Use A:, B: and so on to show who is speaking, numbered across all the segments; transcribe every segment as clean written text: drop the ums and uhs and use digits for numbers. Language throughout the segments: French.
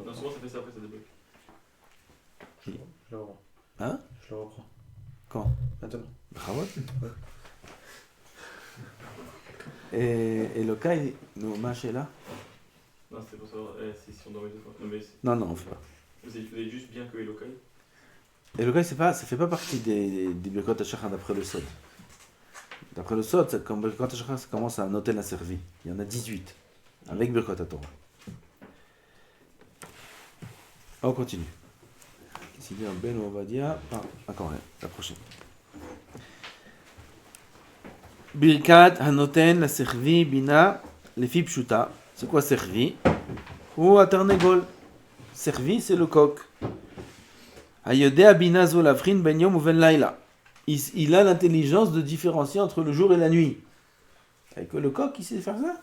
A: Non, souvent ça fait ça, après ça débloque.
B: Je le reprends.
C: Hein?
B: Je le reprends.
C: Quand?
B: Maintenant.
C: Bravo. Et le cas, nous, ma là?
A: Non, c'était pour savoir si on dormait deux fois. Non, mais
C: Non, on fait pas.
A: vous avez juste bien que Elokai.
C: Et le cas, ça fait pas partie des Birkot HaShachar d'après le Sod. D'après le Sod, comme Birkot HaShachar, ça commence à noter la servie. Il y en a 18, avec Birkot HaTorah. On continue. Qu'est-ce qu'il dit en Ben ou on va dire? Ah, encore rien, la prochaine. Birkat Hanoten la servi bina lefi pshuta. C'est quoi servi? Ou atarnegol. Servi, c'est le coq. Hayodea bina zo lavrin ben yom uven laila. Il a l'intelligence de différencier entre le jour et la nuit. Avec le coq, il sait faire ça.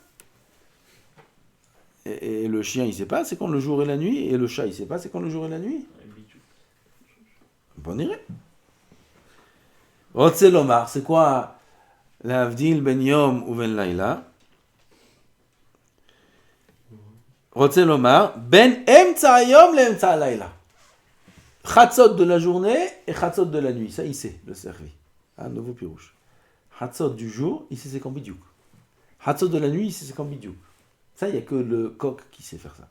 C: Et le chien, il sait pas, c'est quand le jour et la nuit. Et le chat, il sait pas, c'est quand le jour et la nuit. Bon, on irait. Rotzelomar, c'est quoi l'avdil ben yom ou ben laila? Rotzelomar, ben emtsa yom le emtsa laila. Chatzot de la journée et chatzot de la nuit. Ça, il sait, le servi. Un nouveau pirouche. Chatzot du jour, il sait c'est quand bidiouk. Chatzot de la nuit, il sait c'est quand bidiouk. Ça, il n'y a que le coq qui sait faire ça.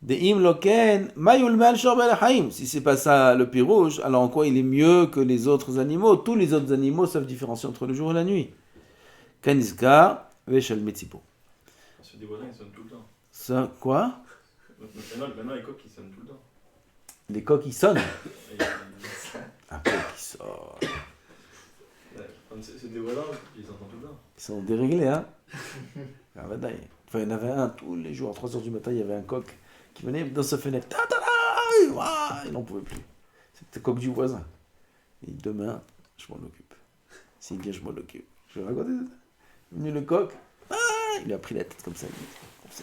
C: De'im loken, mayul mal shorbel haim. Si c'est pas ça le pirouche, alors en quoi il est mieux que les autres animaux? Tous les autres animaux savent différencier entre le jour et la nuit. Kanizka, veshel metzipo.
A: Ceux des voisins, ils sonnent tout le temps.
C: Ça, quoi?
A: Maintenant, les coqs, ils sonnent tout le temps.
C: Les coqs, ils sonnent.
A: Et
C: Un coq qui sonne.
A: c'est des voisins, ils entendent tout le temps.
C: Ils sont déréglés, hein? Ah, bah, enfin, il y en avait un tous les jours, à 3h du matin, il y avait un coq qui venait dans sa fenêtre. Il n'en pouvait plus. C'était le coq du voisin. Et demain, je m'en occupe. S'il vient, je m'en occupe. Je vais raconter ça. Il est venu le coq. Il a pris la tête comme ça.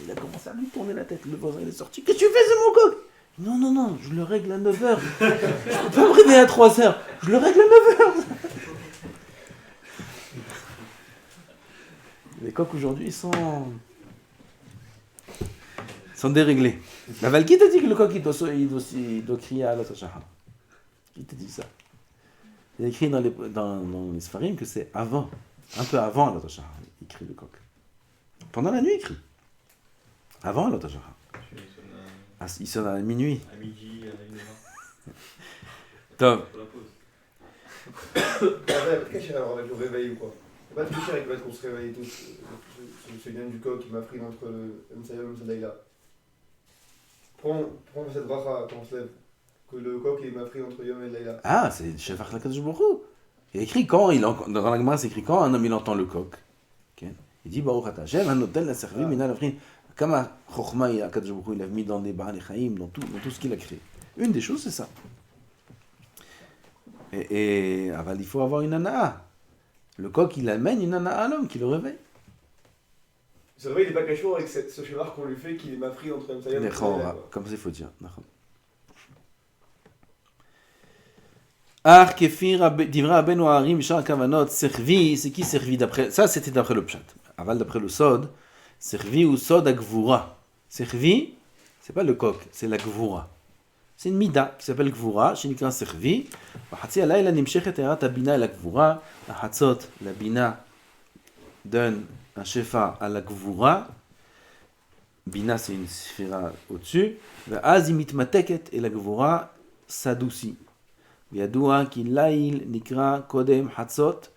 C: Il a commencé à lui tourner la tête. Le voisin, il est sorti. Qu'est-ce que tu fais, c'est mon coq? Non, je le règle à 9h. Je peux pas me réveiller à 3h. Je le règle à 9h. Les coqs aujourd'hui sont déréglés. La Val, qui t'a dit que le coq il doit crier à l'autre Shahar? Qui t'a dit ça? Il y a écrit dans les Sfarim que c'est avant, un peu avant l'autre Shahar, il crie le coq. Pendant la nuit, il crie. Avant l'autre Shahar. Il sonne à minuit.
A: À midi, à 1h.
C: Top.
A: Pour la pause.
B: Qu'est-ce qu'il y a alors avec le réveil ou quoi? Pas de tricher avec le fait qu'on se réveille tous. Je me souviens du coq qui m'a pris entre le Msayom et le Msadaïla. Prends cette bracha quand on se lève. Que le coq il m'a pris entre Yom et Laïla.
C: Ah, c'est Shafar Lakadosh Baruch Hu. Il y a écrit quand, dans la Gemara, c'est écrit quand un homme il entend le coq. Okay. Il dit Baruch Ata Hashem, un hôtel l'a servi, mina l'afrin. Kama Chochma, Akadosh Baruch Hu, il a mis dans des Baal Chaim, dans tout ce qu'il a créé. Une des choses, c'est ça. Et il faut avoir une anaa. Le coq, il amène une anaa à l'homme qui le réveille.
B: Ce réveil il n'est pas caché avec ce schéma qu'on lui fait qu'il m'a pris entre Msayom et Laïla.
C: Comme ça, il faut dire. Ar kefir divra Abenu Harim Shar Kavanot servi, c'est qui servi d'après ça? C'était d'après le pshat. Aval d'après le sod, servi ou sod à gvura. Servi, c'est pas le coq, c'est la gvura. C'est une mida qui s'appelle gvura, shenikra servi. Bachatzi alayla nimshechet erat abina el gvura. Hatzot, la bina donne un shefa à la gvura. Bina, c'est une sphira au-dessus. Va'az mitmateket et la gvura s'adoucit. וידוע כי ליל נקרא קודם חצות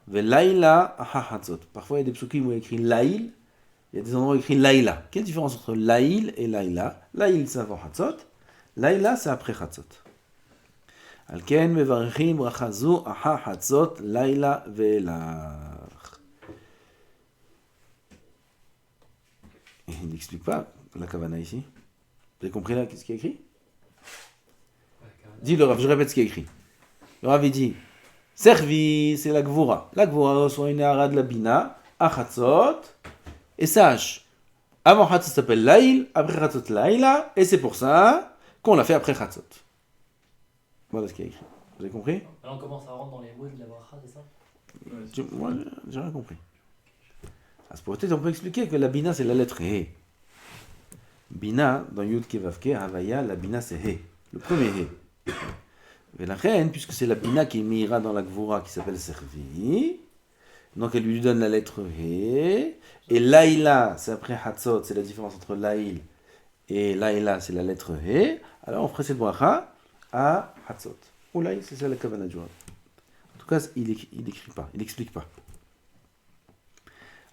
C: ולילה אחר חצות. Parfois il y a des psukim où il y a écrit laïl, il y a des endroits où il y a écrit laïla. Quelle différence entre laïl et laïla? Laïl c'est avant חצות, laïla c'est après חצות. על כן מברכים ברכה זו אחר חצות לילה ואילך. Il n'explique pas la kavana ici. Vous avez compris là qu'est-ce qu'il y a écrit? Dis le Rav, je répète ce qui est écrit. Le Rav il dit servi, c'est la gvura. La gvura reçoit une hara de la bina, à chatzot, et sache, avant chatzot s'appelle laïl, après chatzot laïla, et c'est pour ça qu'on l'a fait après chatzot. Voilà ce qui est écrit. Vous avez compris?
D: Alors on commence à rentrer dans les mots de la bracha, c'est ça?
C: Moi, j'ai rien compris. Ah, c'est peut-être on peut expliquer que la bina c'est la lettre He. Bina, dans Yud Kevavke, Havaya, la Bina c'est He. Le premier He. Et la reine, puisque c'est la Bina qui est Mira dans la Gvura qui s'appelle Servi, donc elle lui donne la lettre He. Et Laïla, c'est après Hatzot, c'est la différence entre Laïl et Laïla, c'est la lettre He. Alors on ferait cette bracha à Hatzot. Ou Laïl, c'est ça la Kavana du Rav. En tout cas, il écrit pas, il explique pas.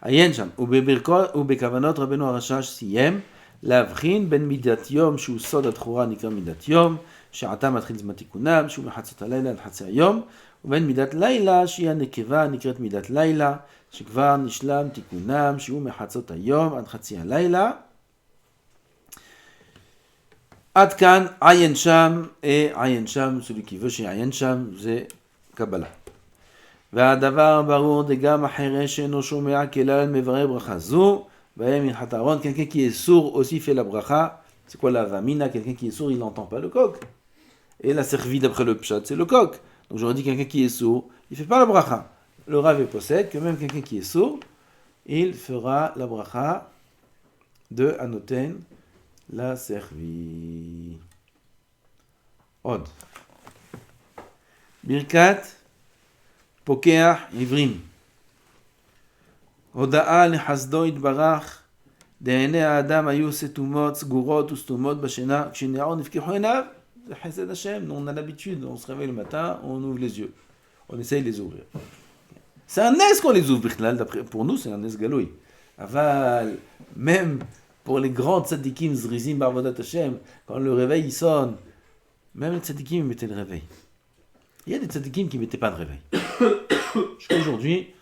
C: עיין שם, ובכוונות רבנו הרש"ש סיים להבחין בין מידת יום שהוא סוד התחורה נקרא מידת יום שעתה מתחיל זמן תיקונם שהוא מחצות הלילה עד חצי היום ובין מידת לילה שהיא הנקבה נקראת מידת לילה שכבר נשלם תיקונם שהוא מחצות היום עד חצי הלילה עד כאן עיין שם celui qui veut שעיין שם זה קבלה והדבר ברור דגם החירש שאינו שומע כלל מברך ברכה זו, והיה מנחת אהרון, quelqu'un qui est sourd aussi fait la bracha. C'est quoi la vamina? Quelqu'un qui est sourd, il n'entend pas le coq. Et la servi d'après le pshat, c'est le coq. Donc j'aurais dit quelqu'un qui est sourd, il fait pas la bracha. Le Rav possède que même quelqu'un qui est sourd, il fera la bracha de Anoten, la servi. Od. Birkat. פוקח עברים. הודעה לחסדו יתברך, דעיני האדם היו סתומות, סגורות וסתומות בשינה, כשנעו נפקחו עיניו, זה חסד השם, on a l'habitude, on se réveille le matin, on ouvre les yeux, on essaye de les ouvrir. C'est un nes qu'on les ouvre, pour nous c'est un nes galoui. אבל même pour les grands tzadikim zrizim barvodat Hashem, quand le réveil il sonne, même les tzadikim mettaient le réveil. Il y a des tzadikim qui ne mettaient pas de réveil. Jusqu'à aujourd'hui,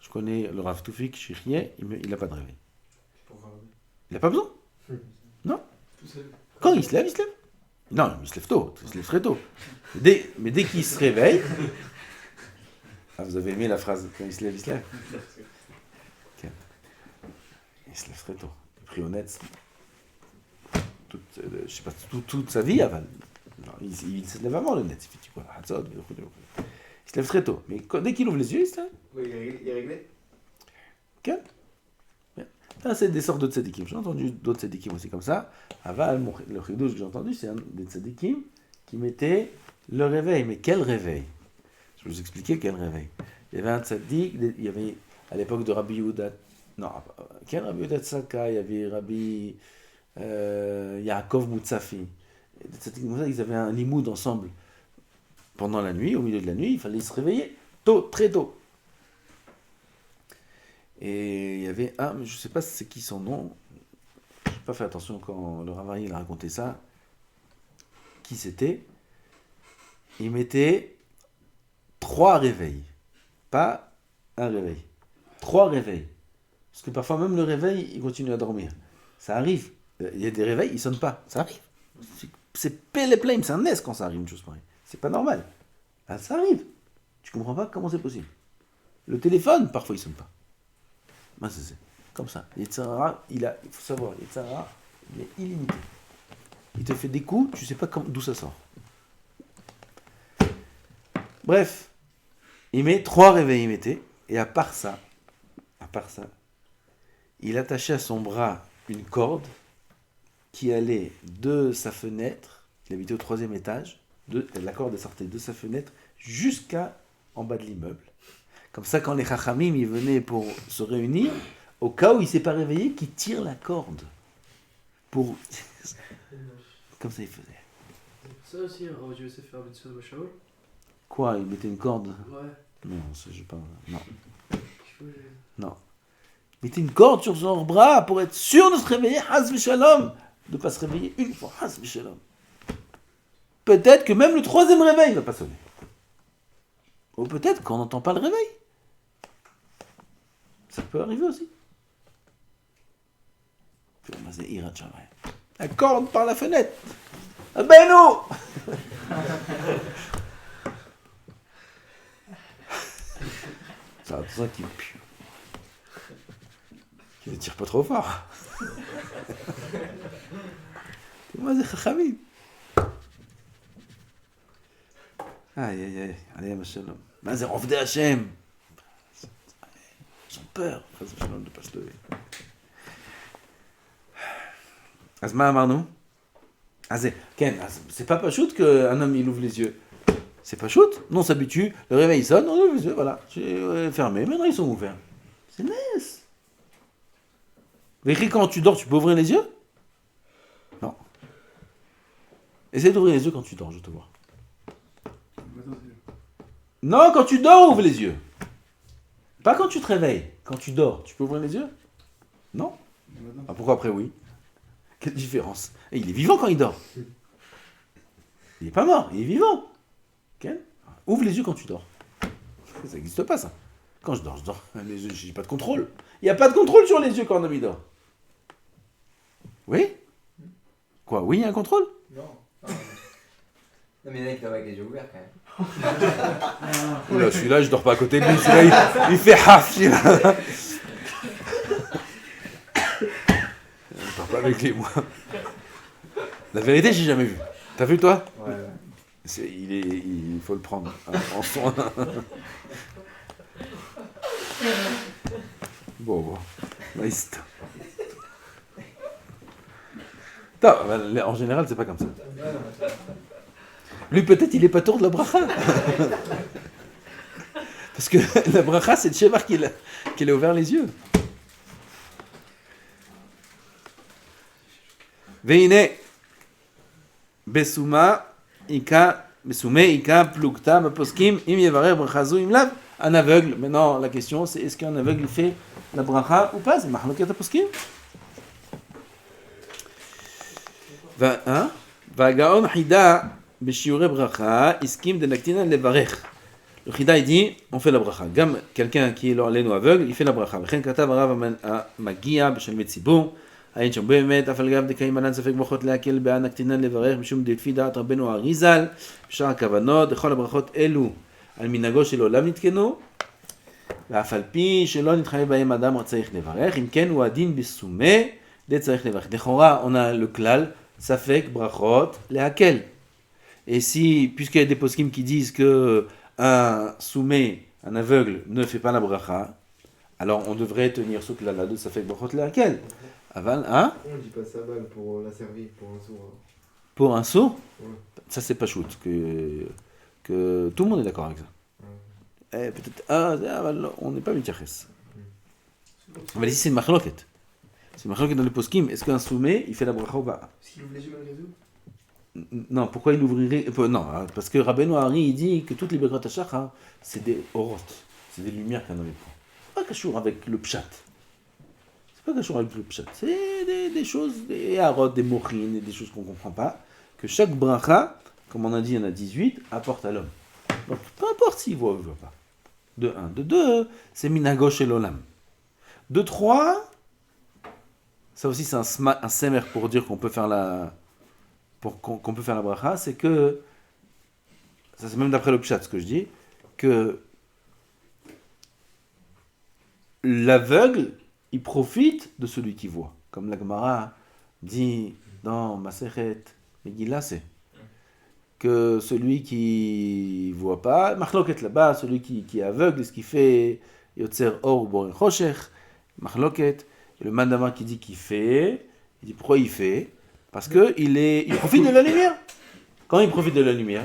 C: je connais le Rav Toufik Shirye, il n'a pas de réveil. Il n'a pas besoin. Non. Quand il se lève, il se lève. Non, il se lève tôt, il se lève très tôt. Mais dès qu'il se réveille... Ah, vous avez aimé la phrase, quand il se lève, il se lève. Okay. Il se lève très tôt. Pris honnête, je ne sais pas, toute sa vie avant. Non, il se lève avant le net, il fait quoi, il se lève très tôt, mais dès qu'il ouvre les yeux, il se lève.
B: Oui, il est réglé.
C: Ok. Ça, c'est des sortes de tzadikim. J'ai entendu d'autres tzadikim aussi comme ça. Aval, le chidouche que j'ai entendu, c'est un des tzadikim qui mettait le réveil. Mais quel réveil? Je vais vous expliquer quel réveil. Il y avait un tzadik, il y avait à l'époque de Rabbi Yehuda, non, quel Rabbi Yehuda Tzaka, il y avait Rabbi Yaakov Moutsafi. Des tzadikim comme ça, ils avaient un limoud ensemble. Pendant la nuit, au milieu de la nuit, il fallait se réveiller tôt, très tôt. Et il y avait un, mais je ne sais pas c'est qui son nom, je n'ai pas fait attention quand le Rav Ariel a raconté ça, qui c'était. Il mettait 3 réveils, pas un réveil, 3 réveils. Parce que parfois même le réveil, il continue à dormir. Ça arrive, il y a des réveils, ils ne sonnent pas, ça arrive. C'est pelle plein, c'est un nez quand ça arrive, une chose pareille. C'est pas normal. Ah, ça arrive. Tu comprends pas comment c'est possible. Le téléphone, parfois, il sonne pas. Ben, c'est comme ça. Yetzirah, il faut savoir, Yetzirah, il est illimité. Il te fait des coups, tu sais pas d'où ça sort. Bref, il met 3 réveils, il mettait, et à part ça, il attachait à son bras une corde qui allait de sa fenêtre, il habitait au 3e étage, la corde sortait de sa fenêtre jusqu'à en bas de l'immeuble. Comme ça, quand les chachamim ils venaient pour se réunir, au cas où il ne s'est pas réveillé, qu'ils tirent la corde. Pour... Comme ça, il faisait.
E: Ça aussi, Rav Yosef fait un mitzvah de Shaul.
C: Quoi, il mettait une corde?
E: Ouais.
C: Non, ça, je pas. Non.
E: Il
C: mettait une corde sur son bras pour être sûr de se réveiller, Haz v'Shalom, de ne pas se réveiller une fois, Haz v'Shalom. Peut-être que même le 3e réveil ne va pas sonner. Ou peut-être qu'on n'entend pas le réveil. Ça peut arriver aussi. La corde par la fenêtre. Ben non. Ça a ça qui ne tire pas trop fort. Moi, c'est chachamim. Aïe, allez, ma shalom. Mais c'est Ofdei Hashem. Ils ont peur, de ne pas se lever. אז מה אמרנו? אז כן, אז c'est pas pachout qu'un homme il ouvre les yeux. C'est pachout. Non, on s'habitue. Le réveil sonne, on ouvre les yeux, voilà. J'ai fermé, maintenant ils sont ouverts. C'est nice. Mais quand tu dors, tu peux ouvrir les yeux? Non. Essaye d'ouvrir les yeux quand tu dors, je te vois. Non, quand tu dors, ouvre les yeux. Pas quand tu te réveilles. Quand tu dors, tu peux ouvrir les yeux? Non. Ah, pourquoi après oui? Quelle différence? Et il est vivant quand il dort. Il est pas mort, il est vivant. Ok? Ouvre les yeux quand tu dors. Ça n'existe pas ça. Quand je dors, les yeux, j'ai pas de contrôle. Il n'y a pas de contrôle sur les yeux quand un homme dort. Oui? Quoi? Oui, il y a un contrôle?
F: Non. Non, mais il y en a qui dorment avec les yeux ouverts quand même.
C: Oula, celui-là, je dors pas à côté de lui. Celui-là, il fait haf, celui-là. Je dors pas avec lui, moi. La vérité, j'ai jamais vu. T'as vu, toi?
F: Ouais.
C: Il faut le prendre en soin. Bon. Nice. En général, c'est pas comme ça. Lui, peut-être, il est pas tour de la bracha. Parce que la bracha, c'est le Shevar qui a ouvert les yeux. Veine, besuma, ika, plukta, maposkim, im yevarer brachazu, im lav. Un aveugle, maintenant, la question, c'est est-ce qu'un aveugle fait la bracha ou pas? C'est mahloket poskim. והגאון חידה בשיעורי ברכה הסכים דנקטינן לברך. Le חידה il dit on fait la bracha. גם quelqu'un qui est עלינו aveugle il fait la bracha. וכן כתב הרב המגיע בשלמי ציבור העין שם באמת אף על גב דקאים ענן ספק ברכות להקל בהנקטינן לברך משום דלפי דעת רבנו האריזל בשאר הכוונות לכל הברכות אלו על מנהגו של עולם נתקנו ואף על פי שלא נתחייב בהם אדם צריך לברך אם כן הוא הדין בסומה די צריך לברך. לכאורה on a le klal Safek, brachot, lehakel. Et si, puisqu'il y a des poskim qui disent que un soumet, un aveugle, ne fait pas la bracha, alors on devrait tenir ce klala de Safek, brachot, lehakel. Aval, hein?
B: On dit pas sabal pour la servir, pour un sourd.
C: Pour un sourd?
B: Ouais.
C: Ça c'est pas shoot, que tout le monde est d'accord avec ça.
B: Ouais.
C: Peut-être, on n'est pas mityaches. Mais ici c'est une machloket. C'est marqué dans le poskim, est-ce qu'un soumet, il fait la bracha ou pas?
B: Est-ce qu'il ouvre les yeux malgré tout?
C: Non, pourquoi il ouvrirait? Non, parce que Rabbeinu Hari, il dit que toutes les Birkat HaShachar, c'est des orot, c'est des lumières qu'un homme prend. C'est pas cachour avec le pshat. C'est pas cachour avec le pshat. C'est des choses, des harot, des mochines, des choses qu'on comprend pas. Que chaque bracha, comme on a dit, il y en a 18, apporte à l'homme. Donc, peu importe s'il voit ou il voit pas. De 1. De 2, c'est minagosh et l'olam. De 3, ça aussi c'est un semer pour dire qu'on peut faire qu'on peut faire la bracha, c'est que, ça c'est même d'après le pshat ce que je dis, que l'aveugle, il profite de celui qui voit. Comme la Gemara dit dans Masechet Megillah, c'est que celui qui voit pas, Machloket là-bas, celui qui est aveugle, ce qui fait Yotzer Or Boren Choshech, Machloket. Et le mandama qui dit qu'il fait, il dit pourquoi il fait? Parce qu'il profite de la lumière. Quand il profite de la lumière,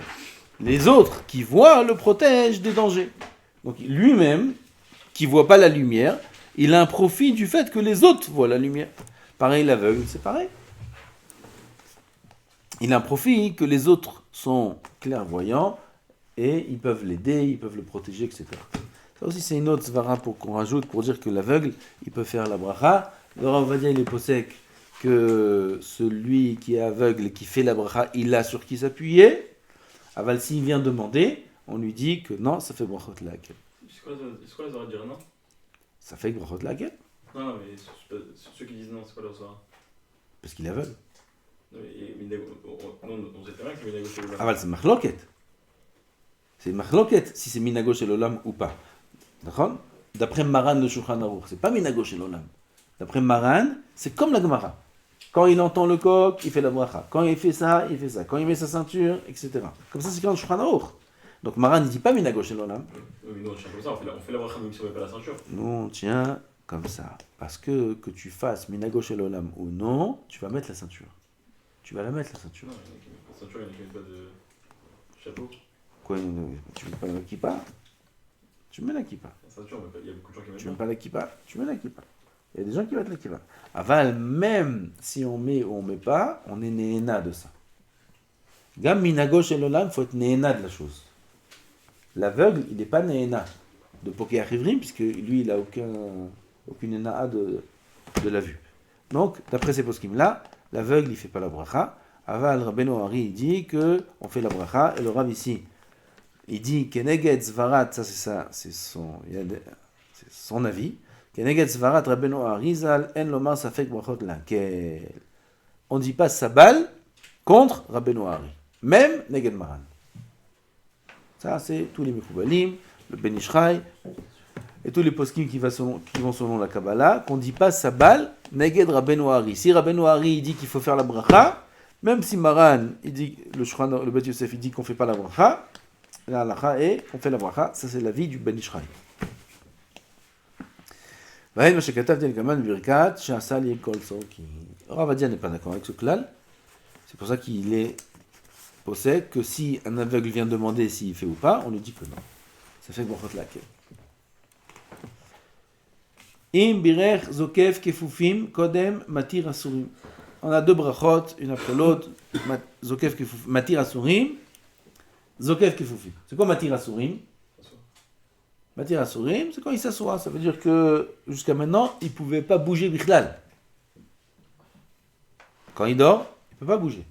C: les autres qui voient le protègent des dangers. Donc lui-même, qui ne voit pas la lumière, il a un profit du fait que les autres voient la lumière. Pareil, l'aveugle, c'est pareil. Il a un profit que les autres sont clairvoyants et ils peuvent l'aider, ils peuvent le protéger, etc. Ça aussi, c'est une autre svara qu'on rajoute pour dire que l'aveugle, il peut faire la bracha. Alors, on va dire, il est possèque que celui qui est aveugle et qui fait la bracha, il a sur qui s'appuyer. Aval, s'il vient demander, on lui dit que non, ça fait brachot laquelle.
A: C'est quoi les oreilles de dire non?
C: Ça fait brachot laquelle?
A: Non, mais ceux qui disent non, c'est quoi leur soir?
C: Parce qu'il est aveugle.
A: On sait très bien que c'est minago chez l'olam.
C: Aval, c'est machloket. C'est machloket si c'est minago chez l'olam ou pas. D'accord? D'après Maran de Shulchan Aruch, c'est pas minago chez l'olam. D'après Maran, c'est comme la Gemara. Quand il entend le coq, il fait la bracha. Quand il fait ça, il fait ça. Quand il met sa ceinture, etc. Comme ça, c'est quand le Shulchan Aruch. Donc Maran ne dit pas minago chez l'olam.
A: Oui, mais nous on tient comme ça, on fait la bracha même si on met pas la ceinture.
C: Nous, on tient comme ça, parce que tu fasses Minago Shel Olam ou non, tu vas mettre la ceinture. Tu vas la mettre la ceinture.
A: Non, il y en a qui mettent pas de ceinture, il y en a qui mettent pas de chapeau.
C: Quoi, tu mets pas la kippa? Tu mets la kippa.
A: La ceinture, il y a beaucoup de gens qui mettent
C: Tu mets
A: pas.
C: pas la kippa? Tu mets la kippa. Il y a des gens qui mettent la kippa. Aval, même si on met ou on met pas, on est néhéna de ça. Gam Minago Shel Olam, il faut être néhéna de la chose. L'aveugle, il n'est pas néhéna de Poké Ivrim, puisque lui, il n'a aucune éna'a de la vue. Donc, d'après ces poskim-là, l'aveugle, il ne fait pas la bracha. Aval, Rabbeinu Hari, il dit qu'on fait la bracha, et le Rav ici, il dit Keneged Zvarat, ça c'est son avis. Keneged Zvarat, Rabbeinu Hari, Zal, En Lomar Safek Brachot Lakel. On ne dit pas Sabal contre Rabbeinu Hari, même Neged Maran. Ça, c'est tous les Mekoubalim, le Ben Ishraï, et tous les poskim qui vont selon la Kabbalah, qu'on ne dit pas Sabal, Neged Rabbeinu Hari. Si Rabbeinu Hari il dit qu'il faut faire la bracha, même si Maran, il dit, le Bet Yosef, il dit qu'on ne fait pas la bracha, la halacha est qu'on fait la bracha, ça c'est l'avis du Ben Ishraï. Rav Avadia n'est pas d'accord avec ce klal, c'est pour ça qu'il est possède que si un aveugle vient demander s'il fait ou pas, on lui dit que non. Ça fait brachot laquelle. Im birer zokef kefufim kodem matir asurim. On a deux brachot, une après l'autre. Zokef kefufim, matir asurim, zokef kefufim. C'est quoi matir asurim? Matir asurim, c'est quand il s'assoit. Ça veut dire que jusqu'à maintenant, il ne pouvait pas bouger bichlal. Quand il dort, il ne peut pas bouger.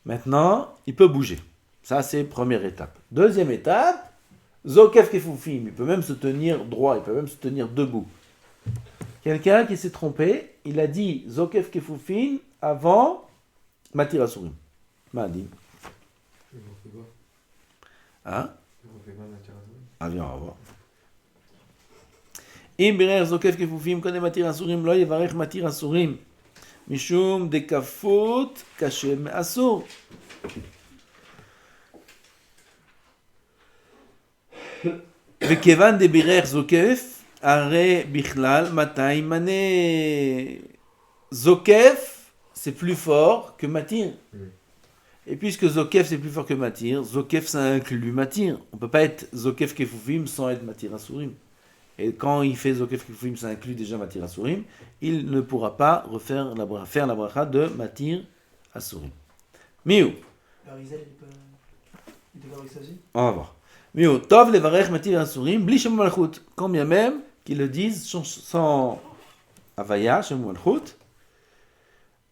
C: Maintenant, il peut bouger. Ça, c'est première étape. Deuxième étape, Zokef Kefufim. Il peut même se tenir droit, il peut même se tenir debout. Quelqu'un qui s'est trompé, il a dit Zokef Kefufim avant Matir Asurim. M'a dit. Hein? Ah, viens, on va voir. Im birer Zokef Kefufim kodem Matir Asurim lo yevarech Matir Asurim. Mishum de kafut kashem asur. Vekevan de birer zokef, are bichlal matay mané. Zokef, c'est plus fort que matir. Et puisque zokef c'est plus fort que matir, zokef ça inclut matir. On peut pas être zokef kefufim sans être matir asurim. Et quand il fait Zokef Kefufim, ça inclut déjà Matir Asurim, il ne pourra pas faire la bracha de Matir Asurim. Miou.
D: Arizel, il est d'accord avec ça aussi?
C: On va voir. Miou. Tov levarech Matir Asurim, bli Shem Malchut. Quand bien même qu'ils le disent sans Avaya, Shem Malchut.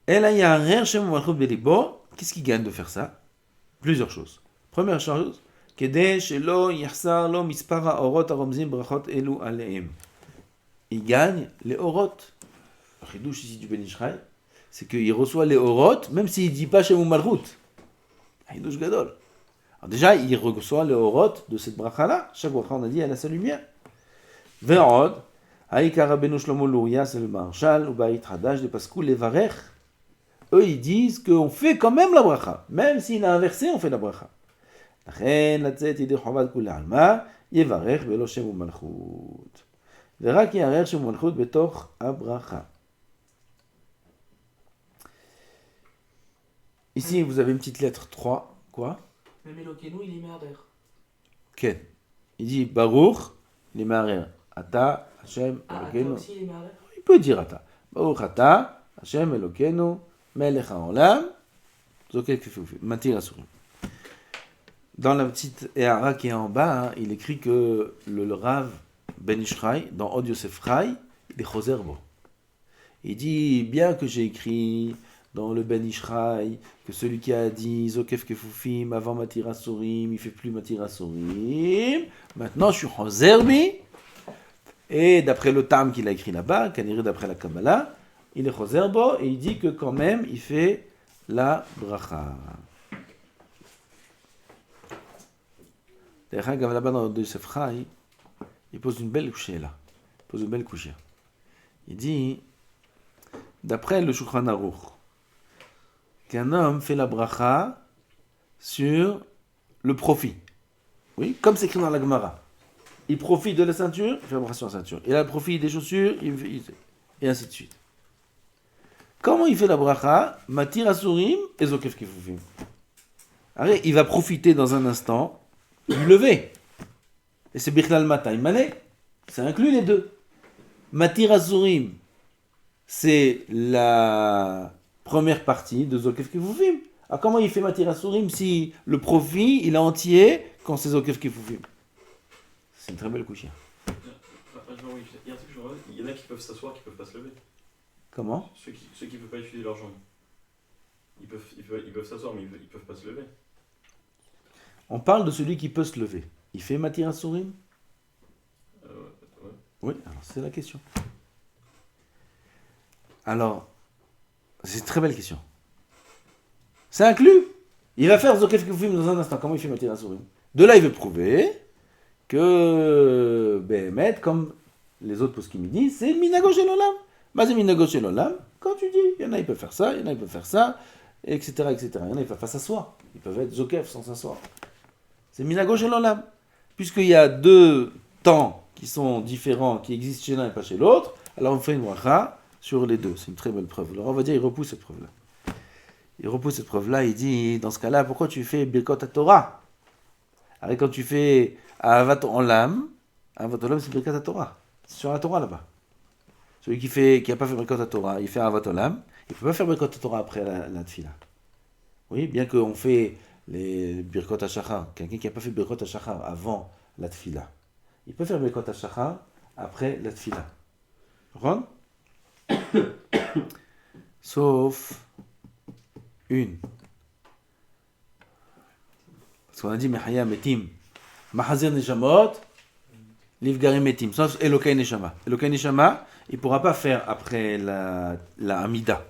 C: El Ayarer Shem Malchut Belibo. Qu'est-ce qu'il gagne de faire ça? Plusieurs choses. Première chose, כדי שלא יחסר לו מספר האורות הרומזים ברכות אלו עליהם. Il gagne les orot. Le chidouche ici du Ben Ishraï, c'est qu'il reçoit les orot, même s'il ne dit pas Shem Malchut. Chidouche gadol. Alors déjà, il reçoit les orot de cette bracha-là. Chaque bracha, on a dit, elle a sa lumière. Ve'od, Haïka Rabbeinu Shlomo Luria, c'est le Maharshal, ou Ba'it Hadash, de Paskou, les Varech. Eux, ils disent qu'on fait quand même la bracha. Même s'il a inversé, on fait la bracha. לכן לצאת ידי חובת כולי עלמא, יברך ולא שם ומלכות. ורק יערער שם ומלכות בתוך הברכה. Ici, vous avez une petite lettre 3. Quoi?
D: Même Elokeinu, il est Meharer.
C: Ken. Il dit Baruch, il est Meharer. Ata, Hashem,
D: Ah, toi
C: Elokeinu.
D: aussi, il est Meharer?
C: Il peut dire Ata. Baruch Ata, Hashem, Elokeinu, Melech HaOlam, Zokef Kefufim, Matir Asurim. Dans la petite Ehara qui est en bas, hein, il écrit que le Rav Ben Ishraï, dans Od Yosef Chai, il est choser bo. Il dit, bien que j'ai écrit dans le Ben Ishraï que celui qui a dit Zokef Kefufim avant Matir Asurim, il fait plus Matir Asurim. Maintenant, je suis choser bi. Et d'après le Tam qu'il a écrit là-bas, Kaniré d'après la Kabbalah, il est choser bo et il dit que quand même, il fait la bracha. D'ailleurs, là-bas dans le Yosef Chai, il pose une belle couchée là. Il pose une belle couchée. Il dit, d'après le Shulchan Aruch, qu'un homme fait la bracha sur le profit. Oui, comme c'est écrit dans la Gemara. il profite de la ceinture, il fait la bracha sur la ceinture. Il a le profit des chaussures, et ainsi de suite. Comment il fait la bracha? Matir asurim et zokef kefufim. Allez, il va profiter dans un instant du lever. Et c'est bichlal matay mané. Ça inclut les deux. Matir asurim, c'est la première partie de zokef kefufim. Alors comment il fait matir asurim si le profit il est entier quand c'est zokef kefufim? C'est une très belle couchia.
A: Il y a un truc que je remarque, il y en a qui peuvent s'asseoir, qui peuvent pas se lever.
C: Comment?
A: Ceux qui ne peuvent pas utiliser leurs jambes. Ils peuvent s'asseoir, mais ils ne peuvent pas se lever.
C: On parle de celui qui peut se lever. Il fait matir asurim?
A: Ouais.
C: Oui, alors c'est la question. Alors, c'est une très belle question. C'est inclus. Il va faire Zokef Kefufim dans un instant. Comment il fait matir asurim? De là, il veut prouver que Béhémet, comme les autres poskim me disent, c'est Minago Shel Olam. Bah, c'est Minago Shel Olam. Quand tu dis, il y en a, ils peuvent faire ça, il y en a, ils peuvent faire ça, etc., etc. Il y en a, ils peuvent pas s'asseoir. Ils peuvent être Zokef sans s'asseoir. C'est Minago Shel Olam. Puisqu'il y a deux temps qui sont différents, qui existent chez l'un et pas chez l'autre, alors on fait une bracha sur les deux. C'est une très belle preuve. Alors on va dire, il repousse cette preuve-là. Il repousse cette preuve-là, il dit, dans ce cas-là, pourquoi tu fais Birkot HaTorah? Alors quand tu fais Ahavat Olam c'est Birkat HaTorah. C'est sur la Torah là-bas. Celui qui n'a pas fait Birkat HaTorah, il fait Ahavat Olam, il ne peut pas faire Birkat HaTorah après la Tfila. Oui, bien qu'on fait les Birkot HaShachar, quelqu'un qui n'a pas fait Birkot HaShachar avant la Tfila, il peut faire Birkot HaShachar après la Tfila. Comprends? Sauf une. Parce qu'on a dit Mechaya Metim, Mahazir Neshamot, Livgarim Metim, sauf Elokai Neshama. Elokai Neshama, il ne pourra pas faire après la Amida.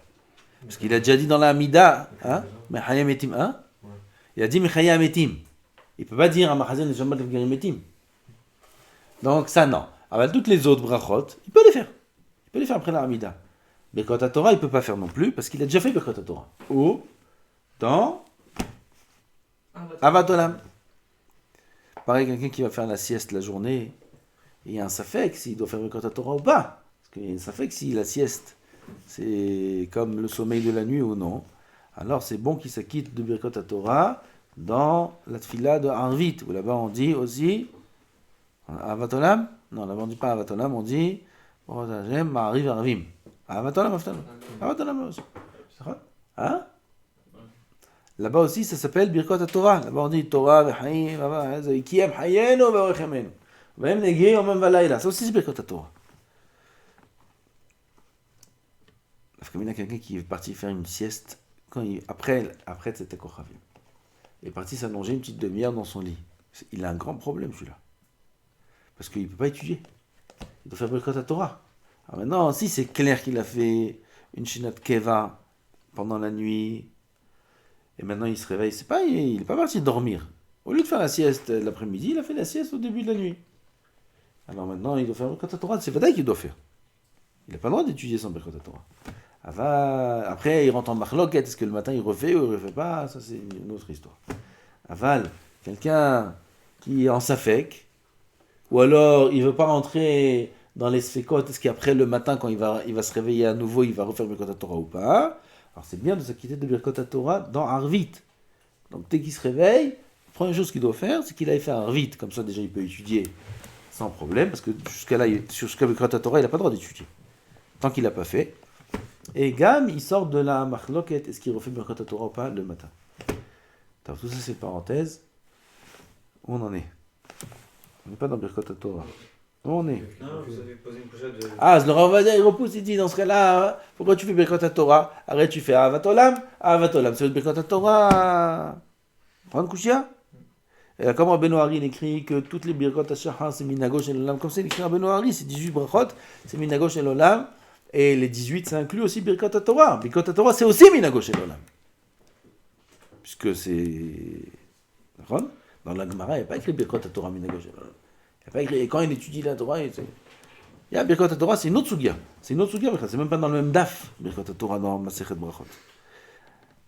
C: Parce qu'il a déjà dit dans la Amida, hein, Mechaya Metim, hein? Il a dit Mechaya Metim. Il ne peut pas dire Mahazir Neshamot, Livgarim Metim. Donc ça, non. Alors toutes les autres brachot, il peut les faire. Il peut les faire après la Amida. Birkot HaTorah, il ne peut pas faire non plus, parce qu'il a déjà fait Birkot HaTorah. Ou dans Ahavat Olam. Pareil, quelqu'un qui va faire la sieste la journée, il y a un safek s'il doit faire Birkot HaTorah ou pas. Parce qu'il y a un safek si la sieste, c'est comme le sommeil de la nuit ou non. Alors c'est bon qu'il s'acquitte de Birkot HaTorah dans la tfila de Arvit, où là-bas on dit aussi Ahavat Olam. Non, là-bas on ne dit pas Ahavat Olam, on dit Ma'ariv Arvim. Ahavat Olam, Ahavat Olam aussi. Hein? Là-bas aussi, ça s'appelle Birkot HaTorah. Là-bas, on dit Torah, V'chaim, Kiyam Hayenu, V'orechemenu. V'hem Negei, Omem Valayla. Ça aussi, c'est Birkot HaTorah. Comme il y a quelqu'un qui est parti faire une sieste après Tzedek Kochavim. Il est parti s'allonger une petite demi-heure dans son lit. Il a un grand problème, celui-là. Parce qu'il ne peut pas étudier. Il doit faire Birkot HaTorah. Alors maintenant, si c'est clair qu'il a fait une Shinat Keva pendant la nuit, et maintenant il se réveille, il n'est pas parti dormir. Au lieu de faire la sieste l'après-midi, il a fait la sieste au début de la nuit. Alors maintenant, il doit faire Birkot HaTorah, c'est Vadaï qu'il doit faire. Il n'a pas le droit d'étudier sans Birkot HaTorah. Après, il rentre en marloquette, est-ce que le matin il refait ou il ne refait pas? Ça, c'est une autre histoire. Aval, quelqu'un qui est en safek, ou alors il ne veut pas rentrer dans les sfekot, est-ce qu'après le matin, quand il va se réveiller à nouveau, il va refaire Birkot HaTorah ou pas? Alors c'est bien de s'acquitter de Birkot HaTorah dans Arvit. Donc dès qu'il se réveille, la première chose qu'il doit faire, c'est qu'il aille faire Arvit. Comme ça déjà il peut étudier sans problème, parce que jusqu'à Birkot HaTorah, il n'a pas le droit d'étudier. Tant qu'il n'a pas fait. Et Gam, il sort de la marloquette, est-ce qu'il refait Birkot HaTorah ou pas le matin? Alors, tout ça c'est parenthèse. Où on en est? On n'est pas dans Birkot HaTorah. Où on est?
B: Non, vous avez posé une prochaine de...
C: Ah, le Rav Ovadia, il repousse, il dit, dans ce cas-là, pourquoi tu fais Birkot HaTorah? Arrête, tu fais Ahavat Olam, c'est le Birkot HaTorah. Prends Kouchia. Et comme Rabbeinu Hari, il écrit que toutes les Birkot HaShachar, c'est Minago Shel Olam, comme ça, il écrit Rabbeinu Hari, c'est 18 brachot, c'est Minago Shel Olam, et les 18, ça inclut aussi Birkot HaTorah. Birkot HaTorah, c'est aussi Minago Shel Olam. Puisque c'est... Dans la Gemara, il n'y a pas écrit Birkot HaTorah, Minago Shel Olam. Il n'y a pas écrit, et quand il étudie la Torah, il y a Birkot HaTorah, c'est une autre sugya. C'est même pas dans le même daf, Birkot HaTorah dans Masechet Brachot.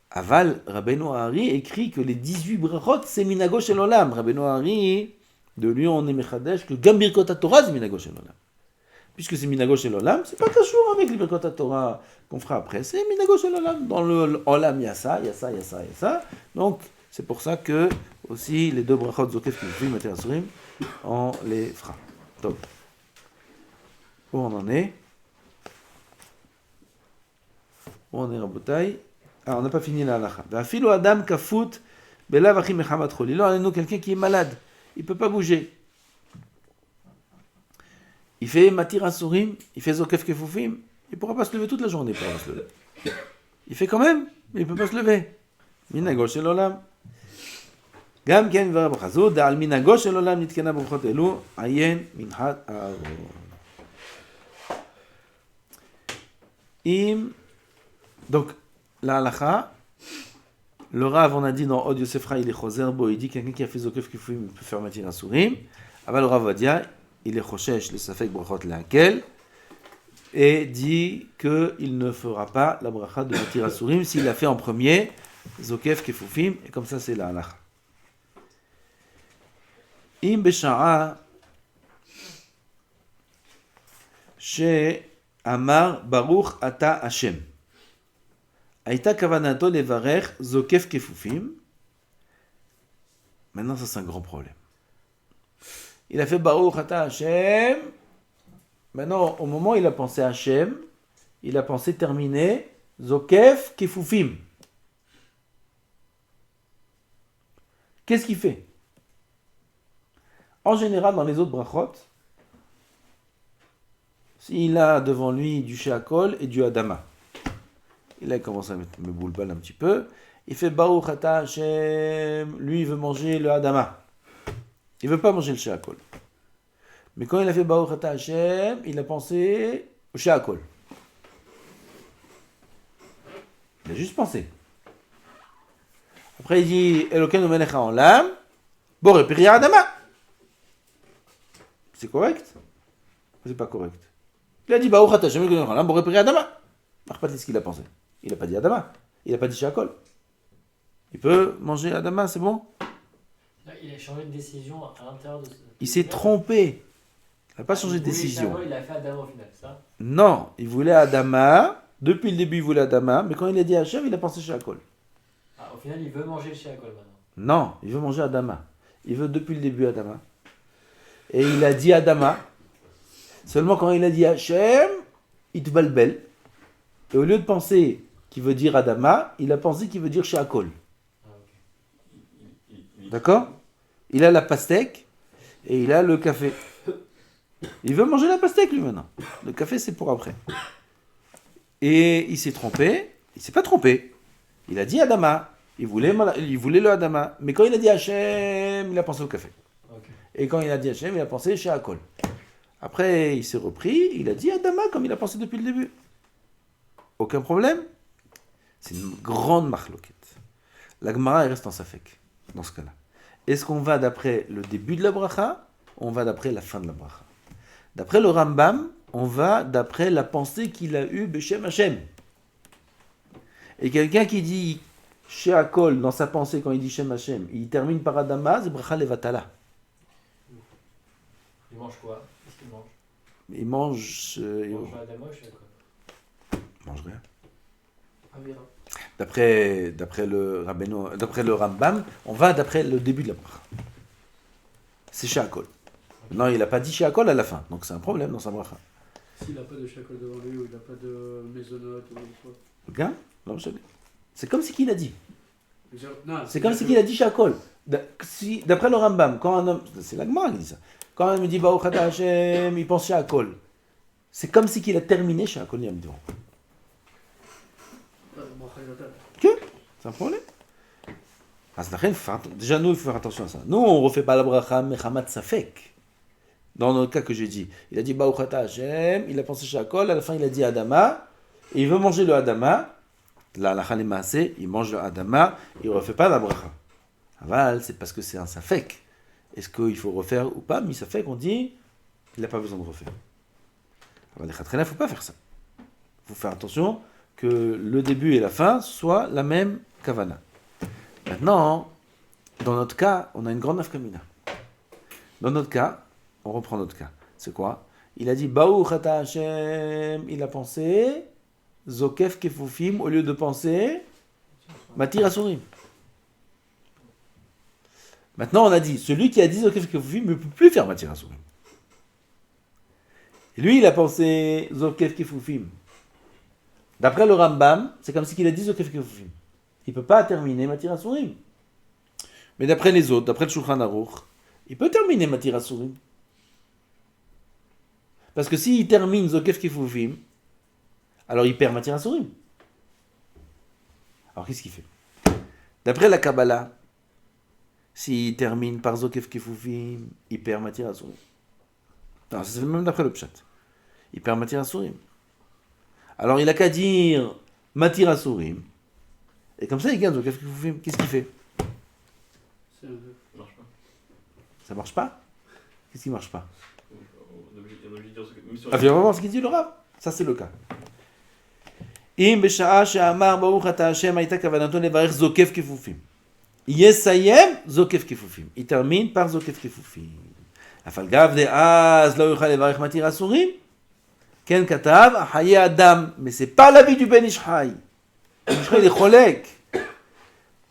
C: Aval, Rabbeinu Hari écrit que les 18 brachot, c'est Minago Shel Olam. Rabbeinu Hari, De lui, on est mechadesh que gam birkot Torah c'est minago shel olam. Puisque c'est minago shel olam, c'est pas cachour avec les birkot Torah qu'on fera après. C'est minago shel olam. Dans le olam, il y a ça, il y a ça, il y a ça, il y a ça. Donc, c'est pour ça que aussi les deux brachot zokef kifufim matir asurim, on les fera. Top. Où on en est? Où on est, Rabotai? Ah, on n'a pas fini la halacha. Va'afilu adam kafut belav achi mechamat choli. Là, on a quelqu'un qui est malade. Il ne peut pas bouger. Il fait matir asurim, il fait zokef kefufim. Il ne pourra pas se lever toute la journée. Il pourra se lever. Il fait quand même, mais il ne peut pas se lever. Minago shel olam. גם כן דבר בחזות, דעל מנהגו של עולם נתקנה ברכות אלו, עיין מנחת אהרון. Donc, la halakha, le Rav, on a dit dans Od Yosefra, il est choser bo, il dit quelqu'un qui a fait zokef kifufim, il peut faire matir asurim. Aval le Rav va dire, il est choshesh le safek brachot laquelle, et dit qu'il ne fera pas la bracha de matir asurim s'il a fait en premier zokef kifufim, et comme ça c'est la halakha. אם בשעה שאמר ברוך אתה השם הייתה כוונתו לברך זוקף כפופים, maintenant ça c'est un grand problème. Il a fait ברוך אתה השם, maintenant au moment où il a pensé Hachem, il a pensé terminer זוקף כפופים. Qu'est-ce qu'il fait? En général, dans les autres brachot, s'il a devant lui du sheakol et du adama, il a commencé à mettre me boulbal un petit peu, il fait Baruch Ata Hashem, lui il veut manger le adama, il veut pas manger le sheakol. Mais quand il a fait Baruch Ata Hashem, il a pensé au sheakol. Il a juste pensé. Après il dit Elokeinu melech haolam, boré piri adama. C'est correct? C'est pas correct. Il a dit Baruch Ata Hashem Elokeinu melech haolam, boré piri adama. Pas ce qu'il a pensé. Il n'a pas dit adama. Il n'a pas dit sheakol. Il peut manger adama, c'est bon?
D: Là, il a changé de décision à l'intérieur de ce...
C: Il s'est trompé. Il n'a pas changé de décision.
D: Il a fait Adama au final, ça?
C: Non, il voulait Adama. Depuis le début, il voulait Adama. Mais quand il a dit Hachem, il a pensé sheakol.
D: Ah, au final, il veut manger le sheakol maintenant.
C: Non, il veut manger Adama. Il veut depuis le début Adama. Et il a dit Adama. Seulement quand il a dit Hachem, il te balbel. Et au lieu de penser qu'il veut dire Adama, il a pensé qu'il veut dire sheakol.
D: Ah, ok.
C: D'accord? Il a la pastèque et il a le café. Il veut manger la pastèque lui maintenant. Le café c'est pour après. Et il s'est trompé. Il s'est pas trompé. Il a dit Adama. Il voulait le Adama. Mais quand il a dit Hachem, il a pensé au café.
D: Ok.
C: Et quand il a dit Hachem, il a pensé sheakol. Après il s'est repris. Il a dit Adama comme il a pensé depuis le début. Aucun problème. C'est une grande marloquette. La Gemara elle reste en safek dans ce cas-là. Est-ce qu'on va d'après le début de la bracha ou on va d'après la fin de la bracha? D'après le Rambam, on va d'après la pensée qu'il a eue Beshem Hashem. Et quelqu'un qui dit sheakol dans sa pensée quand il dit Shem Hashem, il termine par Adama, c'est bracha levatala.
D: Il mange quoi? Qu'est-ce qu'il mange?
C: Il mange...
D: Il mange Adama ou sheakol?
C: il mange rien.
E: Avira.
C: D'après le Rambam, on va d'après le début de la bracha. C'est sheakol. Non, il n'a pas dit sheakol à la fin, donc c'est un problème dans sa bracha.
E: S'il n'a pas de sheakol devant lui ou il n'a pas de maisonnote ou quoi.
C: Regarde, non, je sais. C'est comme si qu'il a dit.
E: Non,
C: C'est comme si qu'il a dit sheakol. D'après le Rambam, quand un homme, c'est la Gemara qui dit ça. Quand un homme dit Baruch Ata Hashem, il pense sheakol. C'est comme si qu'il a terminé sheakol yam devant. C'est un problème. Déjà, nous, il faut faire attention à ça. Nous, on ne refait pas la bracha mechamat safek. Dans notre cas que j'ai dit, il a dit Baruch Ata Hashem, il a pensé sheakol, à la fin il a dit Adama, et il veut manger le Adama. La halakha le maaseh, il mange le Adama, il ne refait pas la bracha. Aval, c'est parce que c'est un safek. Est-ce qu'il faut refaire ou pas? Mais safek, on dit, il n'a pas besoin de refaire. Aval, il ne faut pas faire ça. Il faut faire attention que le début et la fin soient la même kavana. Maintenant, dans notre cas, on a une grande nafkamina. Dans notre cas, on reprend notre cas. C'est quoi? Il a dit Baruch ata Hashem. Il a pensé Zokef Kefufim au lieu de penser Matir Asurim. Maintenant, on a dit celui qui a dit Zokef Kefufim ne peut plus faire Matir Asurim. Et lui, il a pensé Zokef Kefufim. D'après le Rambam, c'est comme s'il a dit Zokef Kefufim. Il ne peut pas terminer Matir Asurim. Mais d'après les autres, d'après le Shulchan Aruch, il peut terminer Matir Asurim. Parce que s'il termine Zokef Kefufim, alors il perd Matir Asurim. Alors qu'est-ce qu'il fait? D'après la Kabbalah, s'il termine par Zokef Kefufim, il perd Matir Asurim. Non, c'est même d'après le Pshat. Il perd Matir Asurim. Alors il a qu'à dire Matir Asurim. Et comme ça, il gagne Zokef Kefufim. Qu'est-ce qu'il fait?
E: C'est un peu.
A: Ça marche pas.
C: Ça marche pas? Qu'est-ce qui marche pas?
A: On est obligé de dire ce que. Même si on-
C: Ah, viens voir ce qu'il dit le Rav. Ça, c'est le cas. אם בשעה שאמר ברוך אתה השם הייתה כוונתו לברך זוקף כפופים. יסיים זוקף כפופים. Il termine par זוקף כפופים. אף על גב דאז לא יוכל לברך מתיר אסורים. כן כתב, חיי אדם. Mais c'est pas l'avis du Ben Ish Chai. Ben Ish Chai il est חולק.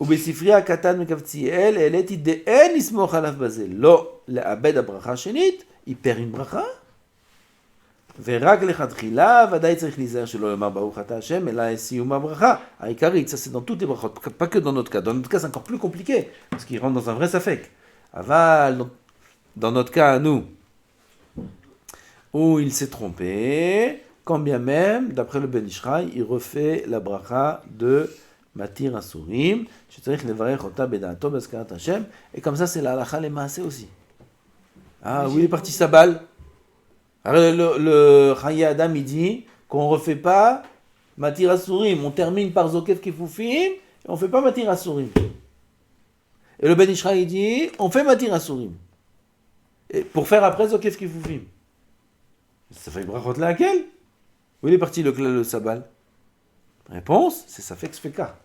C: ובספרי הקטן מקבציאל העליתי דאין לסמוך עליו בזה. לא לאבד הברכה השנית, היא פרין ברכה. ורק לכתחילה, ודאי צריך להיזהר שלא יאמר ברוך אתה השם, אלא סיום הברכה. העיקרית, ça c'est dans toutes les brachot, pas que dans notre cas. Dans notre cas, c'est encore plus compliqué, parce qu'il rentre dans un vrai safek. Aval, dans notre cas, à nous, où il s'est trompé, quand bien même, d'après le Ben Ish Chai, il refait la bracha de Matir Asurim, שצריך לברך אותה בדעתו בהזכרת השם, et comme ça, c'est la halakha למעשה aussi. Ah, où il est parti sa balle? Alors, le Chaye Adam, il dit qu'on ne refait pas Matir Asurim. On termine par Zokef Kefufim et on ne fait pas Matir Asurim. Et le Ben Ish Chai, il dit on fait Matir Asurim. Et pour faire après Zokef Kefufim. Ça fait brachot laquelle? Où il est parti le Sabal? Réponse, c'est ça fait que Sfeka.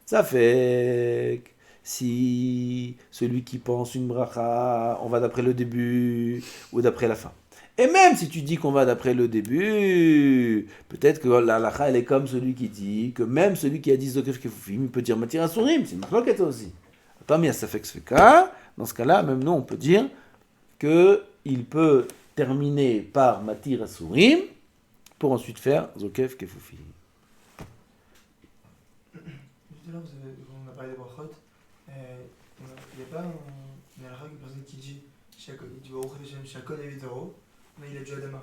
C: Ça fait que si celui qui pense une bracha, on va d'après le début ou d'après la fin. Et même si tu dis qu'on va d'après le début, peut-être que la halakha, elle est comme celui qui dit que même celui qui a dit Zokef Kefufim, il peut dire Matir Asurim, c'est une marloquette aussi. Attends, mais ça fait que Sfeka. Dans ce cas-là, même nous, on peut dire qu'il peut terminer par Matir Asurim pour ensuite faire Zokef Kefufim.
G: Tout à l'heure, on a parlé des brachot. Il n'y a pas une halakha, une personne qui dit il dit Baruch Hashem Shakol Evitaro, mais il a déjà Adama.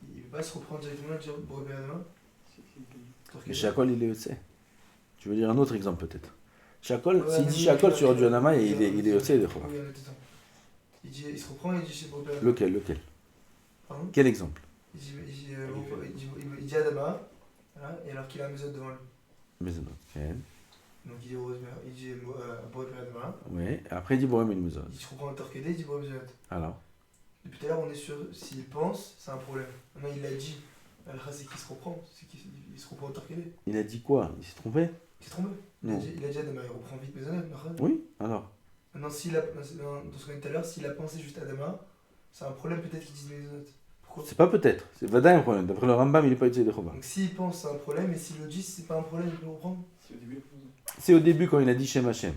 G: Il ne peut pas se reprendre directement et dire Baruch Adama.
C: Mais Shakol, il est Yotse. Tu veux dire un autre exemple peut-être? Shakol,
G: Ouais,
C: s'il
G: mais
C: dit
G: oui,
C: Shakol
G: oui,
C: sur
G: oui,
C: Adama,
G: oui,
C: il est Yotse de Chova.
G: Oui, il se reprend et il dit c'est Baruch Adama.
C: Lequel?
G: Pardon?
C: Quel exemple?
G: Il dit Adama, voilà, et alors qu'il a un méthode devant lui.
C: Mais c'est notre quel?
G: Donc il dit Baruch Adama.
C: Oui, après il dit Borem Muzot.
G: Il se reprend en Torquedé, il dit Baruch Adama.
C: Alors,
G: Depuis tout à l'heure, on est sur s'il pense, c'est un problème. Maintenant, il l'a dit. L'alkha, c'est qu'il se reprend. C'est qu'il se reprend au Torquedé.
C: il a dit quoi? Il s'est trompé?
G: Il s'est trompé.
C: Non.
G: Il a dit Adama, il reprend vite Maisonnet.
C: Oui, alors.
G: Maintenant, s'il a, dans ce qu'on a dit tout à l'heure, s'il a pensé juste Adama, c'est un problème peut-être qu'il dise Maisonnet. Pourquoi?
C: C'est pas peut-être, c'est Vadaï un problème. D'après le Rambam, il n'est pas Yotse de Chova.
G: Donc s'il pense, c'est un problème, et s'il le dit, c'est pas un problème, il peut le reprendre.
A: Si au début.
C: C'est au début quand il a dit Shem Hashem.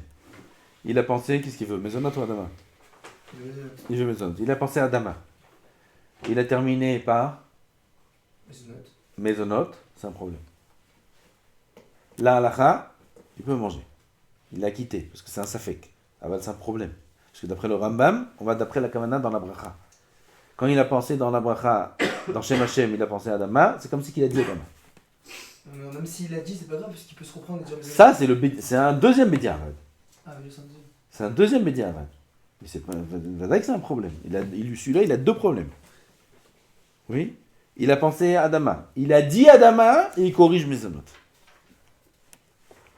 C: Il a pensé, qu'est-ce qu'il veut? Maisonot ou Adama?
G: Il veut Maisonnet.
C: Il veut Maisonot. Il a pensé à Adama. Il a terminé par
G: Maisonnet.
C: Maisonot, c'est un problème. La halakha, il peut manger. Il l'a quitté, parce que c'est un safek. Aval, c'est un problème. Parce que d'après le Rambam, on va d'après la Kavana dans la bracha. Quand il a pensé dans la bracha, dans Shem Hashem, il a pensé à Adama, c'est comme si il a dit Adama.
G: Non, même s'il l'a dit, c'est pas grave, parce qu'il peut se reprendre et dire Maisonnet.
C: Ça, c'est un deuxième Bédiavad.
G: Ah, oui, c'est un deuxième.
C: C'est un deuxième Bédiavad. Mais c'est pas Vadaï que c'est un problème. Celui-là, il a deux problèmes. Oui. Il a pensé à Adama. Il a dit Adama et il corrige Maisonot.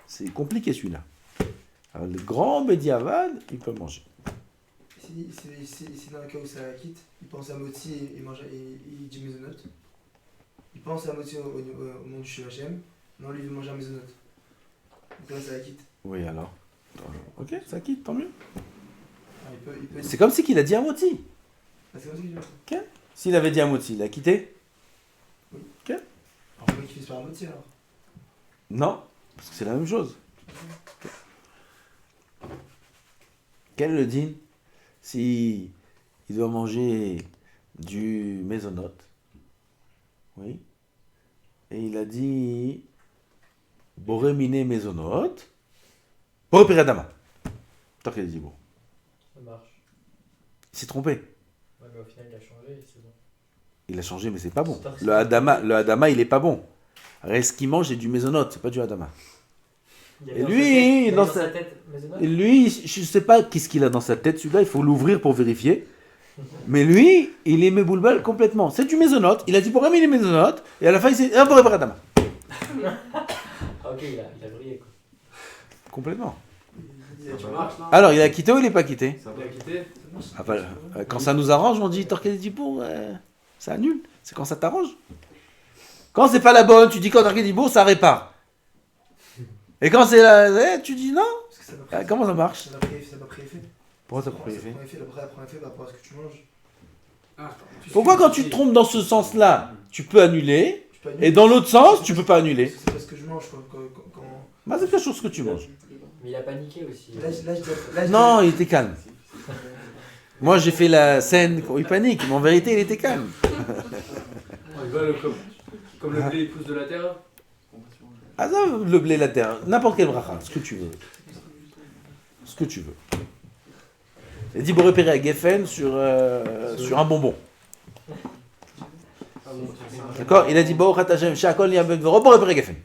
C: C'est compliqué celui-là. Alors, le grand Bédiavad, il peut manger.
G: C'est dans le cas où ça quitte, il pense à Moti et il dit Maisonot. Il pense à Moti au nom du Shem Hashem. Non, lui, il veut manger un Maisonot. Donc là, ça la quitte.
C: Oui, alors. Ok, ça quitte, tant mieux.
G: Il peut
C: C'est comme si qu'il a dit à Moti.
G: Ah, c'est comme ça qu'il dit.
C: S'il avait dit à Moti, il a quitté?
G: Alors, pourquoi il finit par un moitié alors?
C: Non, parce que c'est la même chose. Quel est le din si il doit manger du mésonote? Oui. Et il a dit Boremine mésonote, Borepiradama. Tant qu'il a dit bon.
D: Ça marche.
C: Il s'est trompé.
D: Ouais, mais au final, il a changé et c'est bon.
C: Il a changé, mais c'est pas bon.
D: C'est
C: Le Hadama, il est pas bon. Alors, ce qu'il mange, c'est du mésonote, c'est pas du Hadama.
D: Il y
C: Et
D: avait
C: lui,
D: dans
C: dans
D: sa
C: sa-
D: tête, maisonnette.
C: Et lui, je sais pas qu'est-ce qu'il a dans sa tête, celui-là, il faut l'ouvrir pour vérifier. Mais lui, il est méboulbal complètement. C'est du mésonote, il a dit pour il est mésonote, et à la fin, il s'est. Ah, Borepiradama.
D: Ah, ok, il a brillé quoi.
C: Complètement.
E: Tu marches, non?
C: Alors, il a quitté ou il est pas quitté?
E: Il a quitté.
C: Ah, bah, quand ça nous arrange, on dit Torquay Dibourg, ça annule. C'est quand ça t'arrange. Quand c'est pas la bonne, tu dis quand Torquay Dibourg, ça répare. Et quand c'est la. Tu dis non.
G: Parce que ça n'a pas
C: Comment ça marche?
G: ça n'a pas pris effet.
C: Pourquoi ça n'a pas pris
G: Ça
C: effet?
G: prend effet, après, ça prend effet par rapport à ce que tu manges.
E: Ah,
C: Pourquoi quand tu te trompes dans ce sens-là, tu peux annuler,
G: Je peux annuler.
C: et dans l'autre sens, tu peux pas annuler?
G: Parce que c'est pas ce que je mange quoi.
C: Bah, c'est quelque chose que tu manges.
D: Mais il a paniqué aussi.
G: Là, je
C: Non, il était calme. Moi, j'ai fait la scène où il panique, mais en vérité, il était calme.
E: Il va comme le blé il pousse de la terre.
C: Ah, ça, le blé, la terre, n'importe quel bracha, ce que tu veux. Ce que tu veux. Et dit repérer à Geffen sur un bonbon. D'accord? Il a dit Bo Khatashem, Shakol Yabed Vero, repérer Geffen.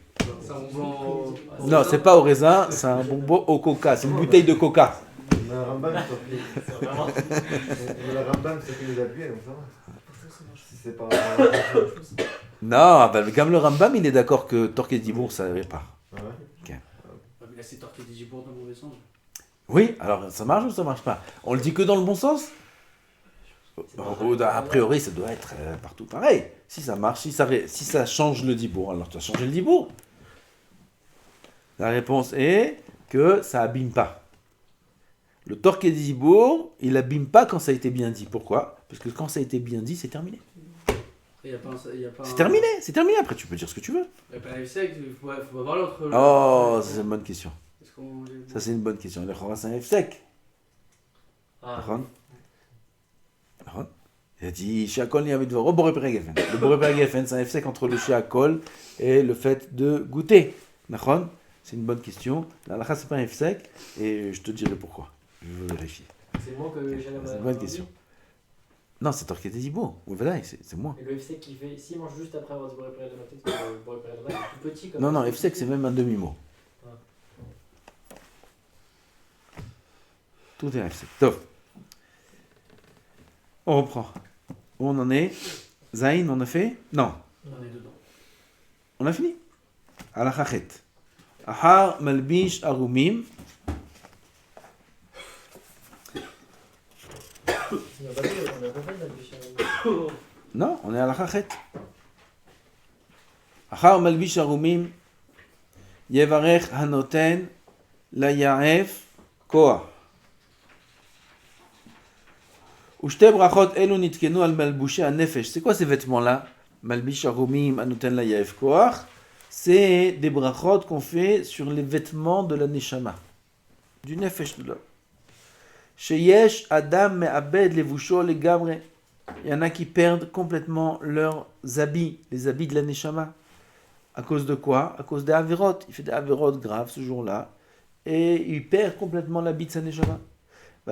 E: C'est un bonbon.
C: Non, c'est pas au raisin, c'est un bonbon au coca, c'est une bouteille de coca.
B: On a un Rambam qui
D: C'est vraiment.
B: on a un Rambam qui nous appuie, donc ça va. Si c'est pas.
C: Non, bah, comme le Rambam, il est d'accord que Torquay Dibourg, ça répare.
B: Ah ouais.
E: Mais là, c'est Torquay Dibourg dans le mauvais sens.
C: Oui, alors ça marche ou ça marche pas? On le dit que dans le bon sens? A priori, ça doit être partout pareil. Si ça marche, si ça change le Dibourg, alors tu as changé le Dibourg. La réponse est que ça abîme pas. Le Torquay Dibourg, il abîme pas quand ça a été bien dit. Pourquoi? Parce que quand ça a été bien dit, c'est terminé.
E: Il y a pas
C: C'est terminé, c'est terminé. Après, tu peux dire ce que tu veux.
E: Il n'y a pas un sec, il faut voir l'autre.
C: Oh, c'est une bonne question.
E: Est-ce qu'on-
C: Ça, c'est une bonne question. Le Chora, c'est un F sec.
D: Ah,
C: נכון? נכון? Il a dit Shiakol ni avid voro borepere gefen. Le borepere gefen, c'est un F sec entre le Shiakol et le fait de goûter. נכון? C'est une bonne question. La halakha, c'est pas un F sec et je te dirai pourquoi. Je veux vérifier.
D: c'est moi que j'ai la
C: C'est une bonne question. Non, c'est Torquay Dibourg. Oui, voilà, c'est moi.
D: Et le FC qui fait. S'il mange juste après avoir dit repérer de ma tête, parce que le repérer de ma tête, c'est tout petit comme
C: Non, non,
D: ça.
C: F sec, c'est même un demi-mot.
D: Ah.
C: Tout est un F sec. Top. On reprend. Où on en est? Zayn, on a fait? Non.
E: On en est dedans.
C: On a fini. Alachachet. Ahar malbish arumim.
D: On a pas fait de la biche.
C: Non, on est à la chachet. Achar malbish arumim. Yevarech hanoten la yaef koa. Ushte brachot elu nitkenu al malbushe hanefesh. C'est quoi ces vêtements-là? Malbish arumim hanoten la yaef koa. C'est des brachot qu'on fait sur les vêtements de la neshama. Du nefesh de l'homme. Sheyesh Adam me'abed levusho legamre. Il y en a qui perdent complètement leurs habits, les habits de la neshama. À cause de quoi? À cause des averot. Il fait des averot graves ce jour-là. Et il perd complètement l'habit de sa neshama.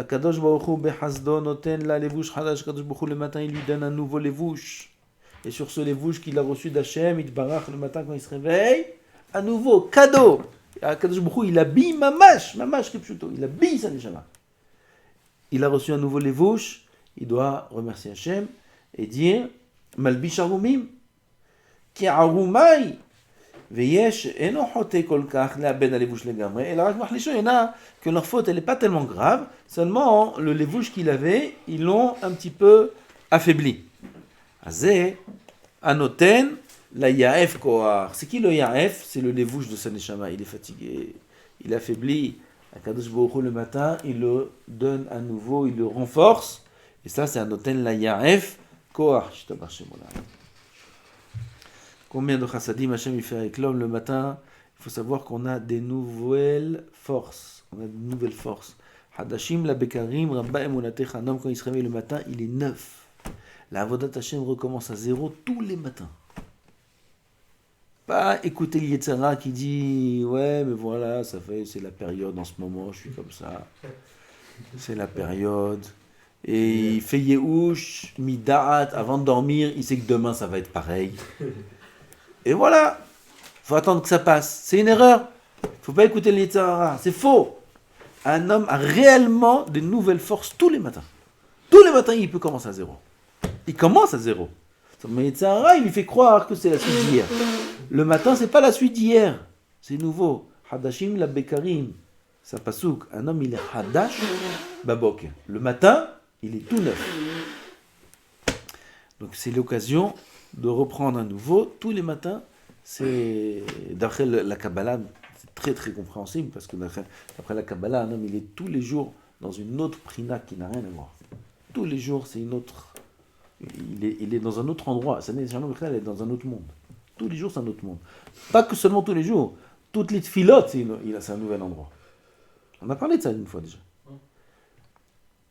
C: Kadosh Baruch Hu behasdo noten la levush hadash. Kadosh Baruch Hu le matin il lui donne un nouveau levush. Et sur ce levush qu'il a reçu d'Hachem, il barach le matin quand il se réveille, un nouveau cadeau. Kadosh Baruch Hu il habille mamash kipshuto. Il habille sa neshama. Il a reçu un nouveau levouche, il doit remercier Hachem et dire Malbish arumim, ki arumai, veyesh eno chote kol kach le'abed halevush legamre. Et là, il y en a que leur faute elle n'est pas tellement grave, seulement le levouche qu'il avait, ils l'ont un petit peu affaibli. Azé, anoten, la yaef koar. C'est qui le yaef? C'est le levouche de sa neshama. Il est fatigué, il est affaibli. Akadosh Baruch Hu, le matin, il le donne à nouveau, il le renforce. Et ça, c'est un noten la Yaef Koach. Shtabach Shemola. Combien de chassadim Hashem il fait avec l'homme le matin? Il faut savoir qu'on a des nouvelles forces. On a de nouvelles forces. Hadashim la Bekarim, Rabba Emunatecha. Un homme, quand il se réveille le matin, il est neuf. La Avodat Hashem recommence à zéro tous les matins. Pas écouter le Yetzara qui dit ouais, mais voilà, ça fait, c'est la période en ce moment, je suis comme ça. C'est la période. Et il fait Yehush, Mida'at, avant de dormir, il sait que demain ça va être pareil. Et voilà, faut attendre que ça passe. C'est une erreur. Faut pas écouter le Yetzara, c'est faux. Un homme a réellement de nouvelles forces tous les matins. Tous les matins, il peut commencer à zéro. Il commence à zéro. Mais Yetzara, il lui fait croire que c'est la suite d'hier. Le matin, c'est pas la suite d'hier. C'est nouveau. Hadashim la Bekarim. Ça pasouk. Un homme, il est Hadash Babok. Le matin, il est tout neuf. Donc c'est l'occasion de reprendre à nouveau. Tous les matins, c'est d'après la Kabbalah, c'est très très compréhensible parce que d'après la Kabbalah, un homme, il est tous les jours dans une autre prina qui n'a rien à voir. Tous les jours, c'est une autre. Il est dans un autre endroit. Ça n'est jamais il est dans un autre monde. Tous les jours, c'est un autre monde. Pas que seulement tous les jours. Toutes les tfilotes, c'est un nouvel endroit. On a parlé de ça une fois déjà.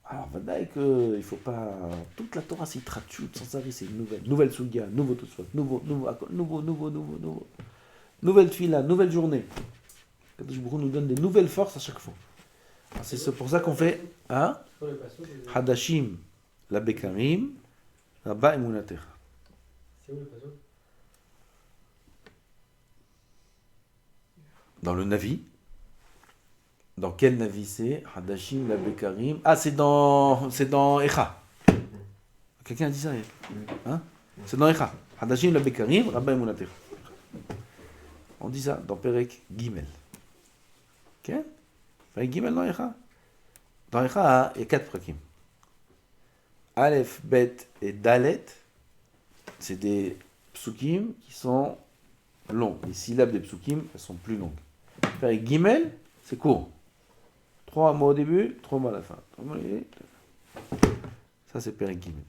C: Alors, vadaï qu'il ne faut pas... Toute la Torah, c'est trachout, sans arrêt, c'est une nouvelle. Nouvelle Sugia, nouveau tout soit, nouveau. Nouvelle tfila, nouvelle journée. Kadosh Baruch Hu nous donne des nouvelles forces à chaque fois. Alors, c'est pour ça qu'on fait... Hein? Hadashim, la Bekarim, Rabba Emunatecha.
D: C'est où le passo?
C: Dans le Navi. Dans quel Navi c'est? Hadashim la Bekarim. Ah, c'est dans Echa. Quelqu'un a dit ça? Hein? C'est dans Echa. Hadashim la Bekarim, Rabba Emunatecha. On dit ça dans Perek Gimel. Ok? Perek Gimel dans Echa. Dans Echa, il y a 4 prakim. Aleph, Bet et Dalet, c'est des psukim qui sont longs. Les syllabes des psukim, elles sont plus longues. Perek Gimel, c'est court. 3 mots au début, 3 mots à la fin. Ça, c'est Perek Gimel.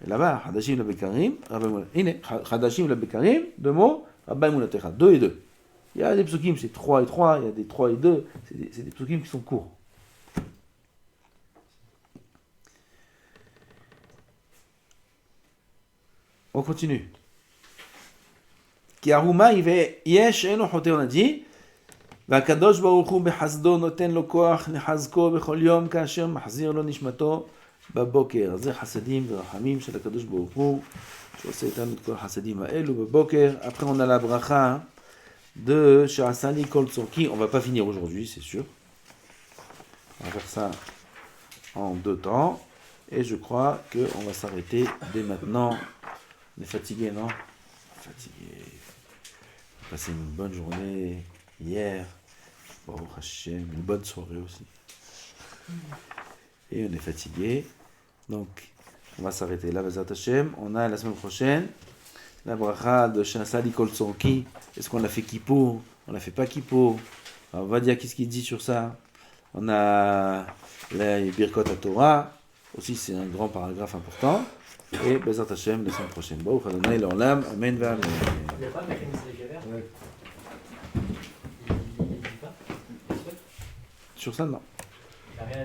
C: Et là-bas, Hadashim la Bekarim, Rabba Emunatecha. Hadashim la Bekarim, 2 mots, Rabba Emunatecha, 2 et 2. Il y a des psukim, c'est 3 et 3, il y a des 3 et 2, c'est des psukim qui sont courts. On continue. Ki aruma yesh eno chote, on a dit. והקדוש ברוך הוא בחסדו נותן לו כוח לחזקו בכל יום כאשר מחזיר לו נשמתו בבוקר. זה חסדים ורחמים של הקדוש ברוך הוא, שעושה איתנו את כל החסדים האלו בבוקר. Après on a la bracha de שעשה לי כל צורכי. On va pas finir aujourd'hui, c'est sûr. On va faire ça en 2 temps. Et je crois qu'on va s'arrêter dès maintenant. On est fatigué, non? Fatigué. On a passé une bonne journée hier. Baruch Hashem, une bonne soirée aussi. Et on est fatigué. Donc, on va s'arrêter là, Bezat Hashem. On a la semaine prochaine la bracha de Shasali Kol Tzorki. Est-ce qu'on l'a fait Kippour? On l'a fait pas Kippour. On va dire qu'est-ce qu'il dit sur ça. On a les Birkot HaTorah. Aussi, c'est un grand paragraphe important. Et Bezat Hashem la semaine prochaine. Baruch Adonai l'Olam. Amen va Amen.
D: Il n'y a pas de mécanisme des gavers?
B: Ouais.
D: Il dit pas?
C: Sur ça, non.
D: Il n'y a rien à dire.